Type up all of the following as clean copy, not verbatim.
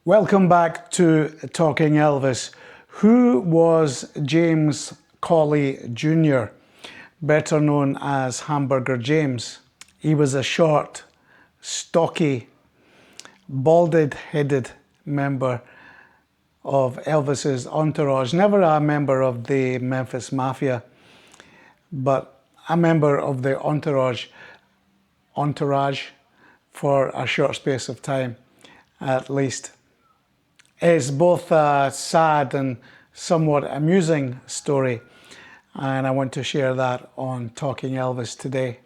Welcome back to Talking Elvis. Who was James Caughley Jr., better known as Hamburger James? He was a short, stocky, bald-headed member of Elvis's entourage. Never a member of the Memphis Mafia, but a member of the entourage for a short space of time, at least. It's both a sad and somewhat amusing story, and I want to share that on Talking Elvis today.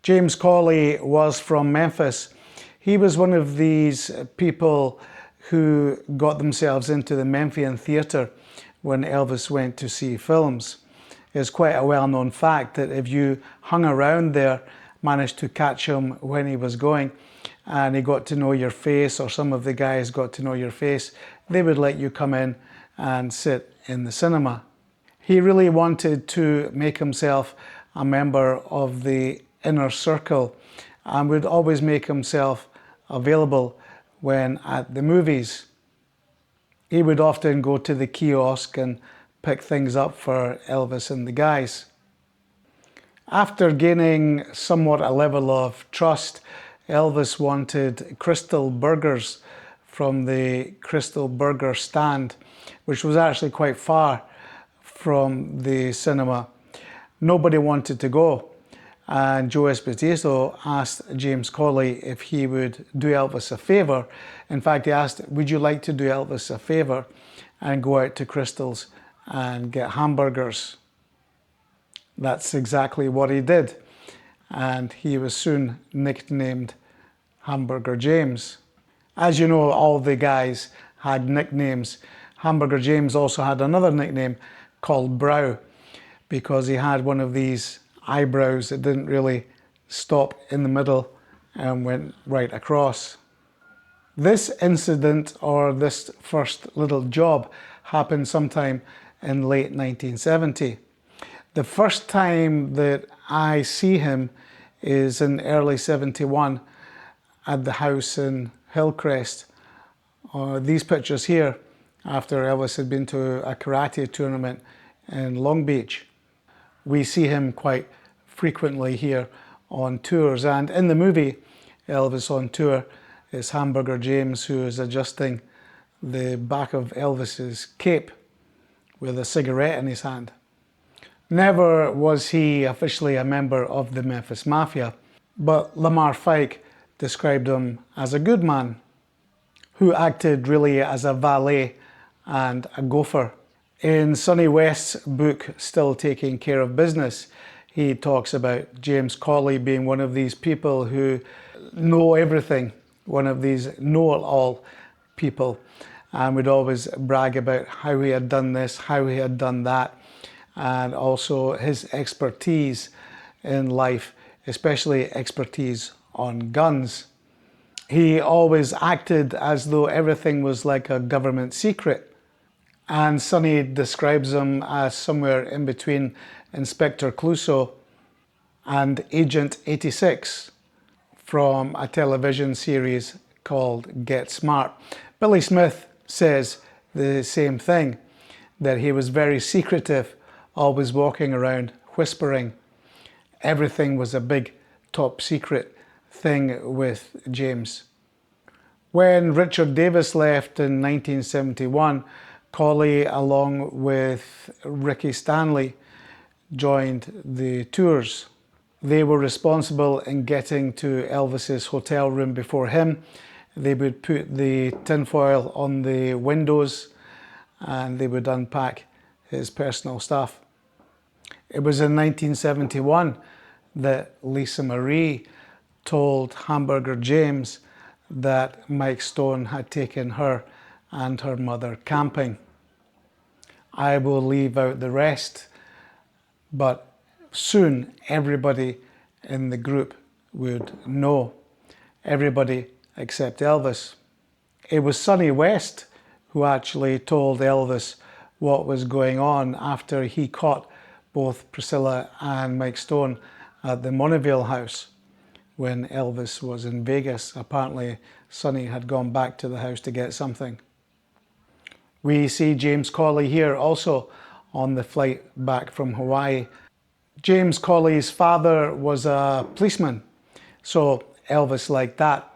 James Caughley was from Memphis. He was one of these people who got themselves into the Memphian theatre when Elvis went to see films. It's quite a well-known fact that if you hung around there, managed to catch him when he was going, and he got to know your face, or some of the guys got to know your face, they would let you come in and sit in the cinema. He really wanted to make himself a member of the inner circle and would always make himself available when at the movies. He would often go to the kiosk and pick things up for Elvis and the guys. After gaining somewhat a level of trust, Elvis wanted Crystal burgers from the Crystal Burger stand, which was actually quite far from the cinema. Nobody wanted to go, and Joe Esposito asked James Caughley if he would do Elvis a favour. In fact, he asked, would you like to do Elvis a favour and go out to Crystal's and get hamburgers? That's exactly what he did, and he was soon nicknamed Hamburger James. As you know, all the guys had nicknames. Hamburger James also had another nickname called Brow, because he had one of these eyebrows that didn't really stop in the middle and went right across. This incident, or this first little job, happened sometime in late 1970. The first time that I see him is in early 71 at the house in Hillcrest. These pictures here, after Elvis had been to a karate tournament in Long Beach. We see him quite frequently here on tours, and in the movie Elvis on Tour, it's Hamburger James who is adjusting the back of Elvis's cape with a cigarette in his hand. Never was he officially a member of the Memphis Mafia, but Lamar Fike described him as a good man who acted really as a valet and a gopher. In Sonny West's book, Still Taking Care of Business, he talks about James Caughley being one of these people who know everything, one of these know-it-all people, and would always brag about how he had done this, how he had done that, and also his expertise in life, especially expertise on guns. He always acted as though everything was like a government secret. And Sonny describes him as somewhere in between Inspector Clouseau and Agent 86 from a television series called Get Smart. Billy Smith says the same thing, that he was very secretive, always walking around whispering. Everything was a big top secret thing with James. When Richard Davis left in 1971, Caughley, along with Ricky Stanley, joined the tours. They were responsible in getting to Elvis's hotel room before him. They would put the tinfoil on the windows and they would unpack his personal stuff. It was in 1971 that Lisa Marie told Hamburger James that Mike Stone had taken her and her mother camping. I will leave out the rest, but soon everybody in the group would know. Everybody except Elvis. It was Sonny West who actually told Elvis what was going on after he caught both Priscilla and Mike Stone at the Monaville house, when Elvis was in Vegas. Apparently, Sonny had gone back to the house to get something. We see James Caughley here also on the flight back from Hawaii. James Caughley's father was a policeman, so Elvis liked that.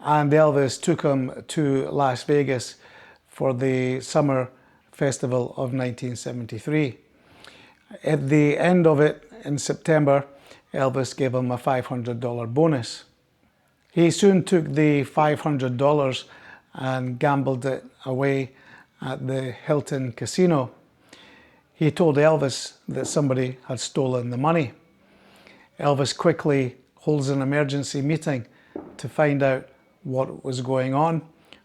And Elvis took him to Las Vegas for the summer festival of 1973. At the end of it, in September, Elvis gave him a $500 bonus. He soon took the $500 and gambled it away at the Hilton Casino. He told Elvis that somebody had stolen the money. Elvis quickly holds an emergency meeting to find out what was going on.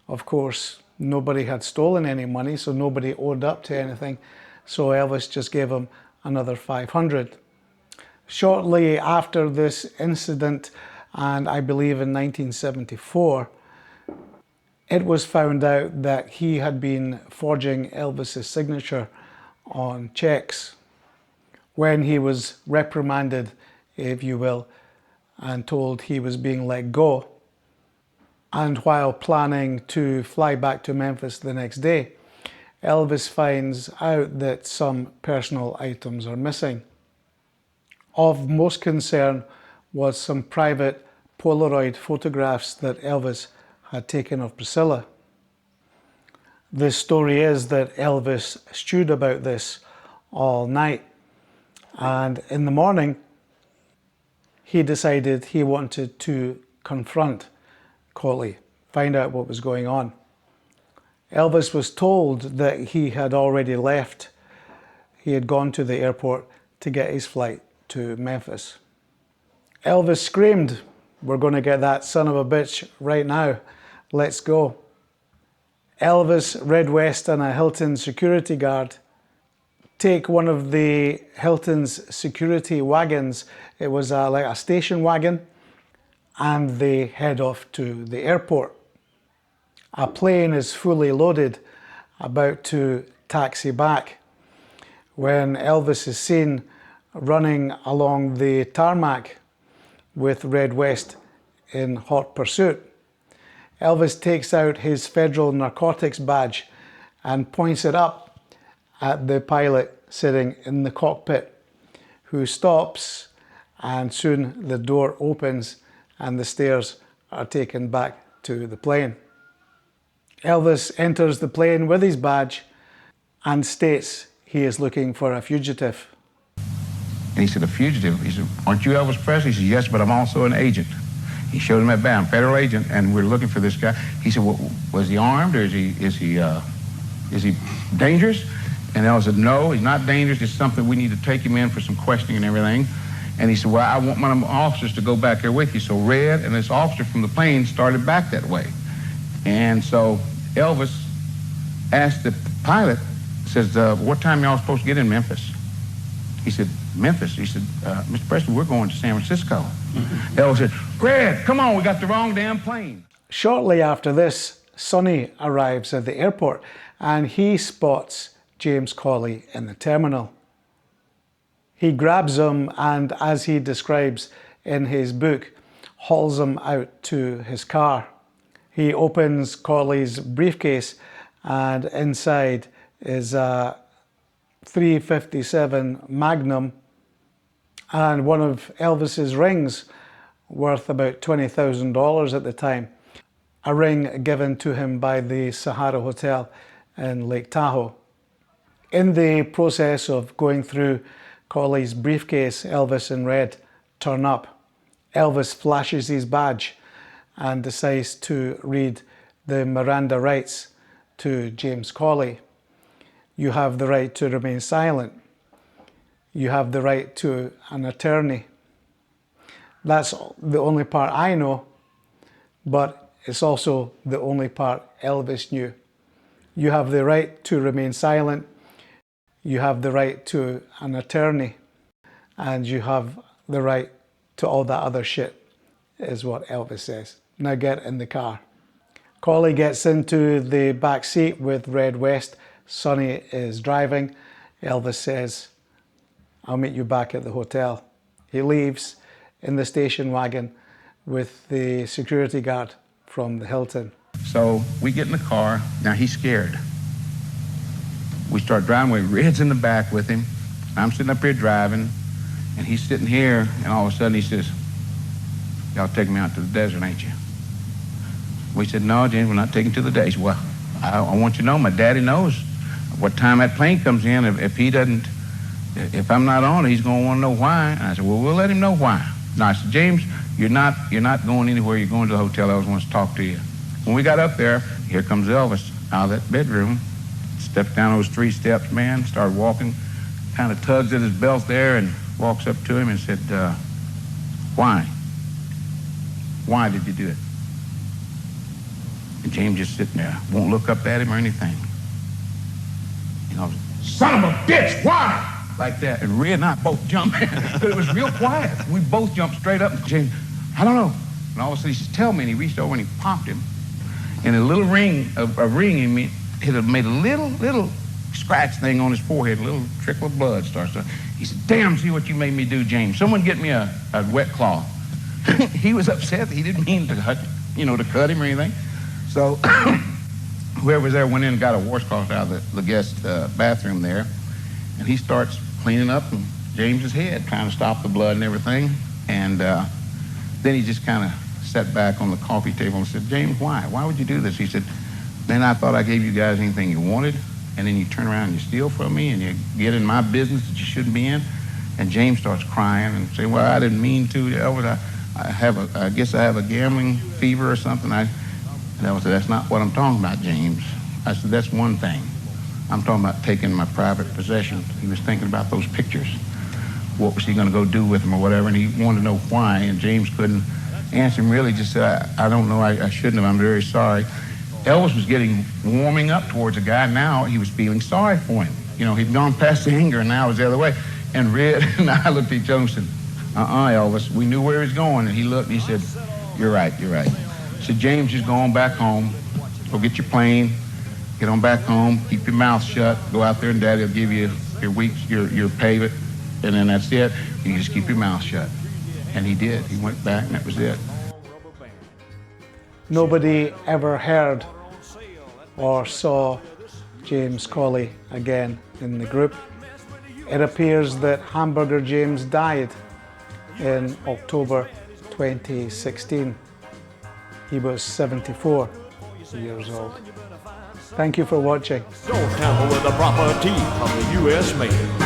Of course, nobody had stolen any money, so nobody owed up to anything. So Elvis just gave him another $500. Shortly after this incident, and I believe in 1974, it was found out that he had been forging Elvis's signature on checks. When he was reprimanded, if you will, and told he was being let go, and while planning to fly back to Memphis the next day, Elvis finds out that some personal items are missing. Of most concern was some private Polaroid photographs that Elvis had taken of Priscilla. The story is that Elvis stewed about this all night, and in the morning he decided he wanted to confront Caughley, find out what was going on. Elvis was told that he had already left. He had gone to the airport to get his flight to Memphis. Elvis screamed, "We're going to get that son of a bitch right now. Let's go." Elvis, Red West, and a Hilton security guard take one of the Hilton's security wagons. It was like a station wagon, and they head off to the airport. A plane is fully loaded, about to taxi back, when Elvis is seen running along the tarmac with Red West in hot pursuit. Elvis takes out his federal narcotics badge and points it up at the pilot sitting in the cockpit, who stops, and soon the door opens and the stairs are taken back to the plane. Elvis enters the plane with his badge and states he is looking for a fugitive. And he said, "A fugitive?" He said, "Aren't you Elvis Presley?" He said, "Yes, but I'm also an agent." He showed him that badge, "I'm a federal agent, and we're looking for this guy." He said, "Well, was he armed, or is he dangerous?" And Elvis said, "No, he's not dangerous. It's something we need to take him in for some questioning and everything." And he said, "Well, I want one of my officers to go back there with you." So Red and this officer from the plane started back that way. And so Elvis asked the pilot, says, "What time y'all supposed to get in Memphis?" He said, "Memphis?" He said, "Mr. Presley, we're going to San Francisco." Elvis said, "Red, come on, we got the wrong damn plane." Shortly after this, Sonny arrives at the airport and he spots James Caughley in the terminal. He grabs him and, as he describes in his book, hauls him out to his car. He opens Caughley's briefcase and inside is a .357 Magnum and one of Elvis's rings worth about $20,000 at the time. A ring given to him by the Sahara Hotel in Lake Tahoe. In the process of going through Caughley's briefcase, Elvis and Red turn up. Elvis flashes his badge and decides to read the Miranda rights to James Caughley. You have the right to remain silent. You have the right to an attorney. That's the only part I know, but it's also the only part Elvis knew. You have the right to remain silent. You have the right to an attorney. And you have the right to all that other shit, is what Elvis says. Now get in the car. Caughley gets into the back seat with Red West. Sonny is driving. Elvis says, "I'll meet you back at the hotel." He leaves in the station wagon with the security guard from the Hilton. So we get in the car. Now he's scared. We start driving with Red's in the back with him. I'm sitting up here driving, and he's sitting here, and all of a sudden he says, "Y'all taking me out to the desert, ain't you?" We said, "No, James, we're not taking you to the desert." Well, I want you to know, my daddy knows what time that plane comes in. If I'm not on it, he's going to want to know why. And I said, "Well, we'll let him know why." No, I said, "James, you're not going anywhere. You're going to the hotel. Elvis wants to talk to you." When we got up there, here comes Elvis out of that bedroom, stepped down those 3 steps, man, started walking, kind of tugs at his belt there and walks up to him and said, "Why? Why did you do it?" And James just sitting there, won't look up at him or anything. You know, "Son of a bitch, why?" Like that. And Red and I both jumped. But it was real quiet. We both jumped straight up. And James, "I don't know." And all of a sudden he says, "Tell me." And he reached over and he popped him. And a little ring, it had made a little scratch thing on his forehead, a little trickle of blood starts to. He said, "Damn, see what you made me do, James. Someone get me a wet cloth." He was upset. He didn't mean to cut him or anything. So whoever was there went in and got a washcloth out of the guest bathroom there, and he starts cleaning up James's head, trying to stop the blood and everything. And then he just kind of sat back on the coffee table and said, "James, why? Why would you do this?" He said, "Then I thought I gave you guys anything you wanted, and then you turn around and you steal from me, and you get in my business that you shouldn't be in." And James starts crying and saying, "Well, I didn't mean to, Elvis. I guess I have a gambling fever or something." And Elvis said, "That's not what I'm talking about, James." I said, "That's one thing. I'm talking about taking my private possessions." He was thinking about those pictures. What was he going to go do with them or whatever? And he wanted to know why, and James couldn't answer him really. Just said, I don't know. I shouldn't have. I'm very sorry." Elvis was warming up towards the guy. Now he was feeling sorry for him. You know, he'd gone past the anger, and now it was the other way. And Red and I looked at each other and said, Elvis, we knew where he was going. And he looked and he said, you're right. He said, "James, just go on back home. Go get your plane. Get on back home. Keep your mouth shut. Go out there and Daddy will give you your pay, and then that's it. You just keep your mouth shut." And he did. He went back, and that was it. Nobody ever heard or saw James Caughley again in the group. It appears that Hamburger James died in October 2016. He was 74 years old. Thank you for watching. Don't tamper with the property of the U.S. mayor.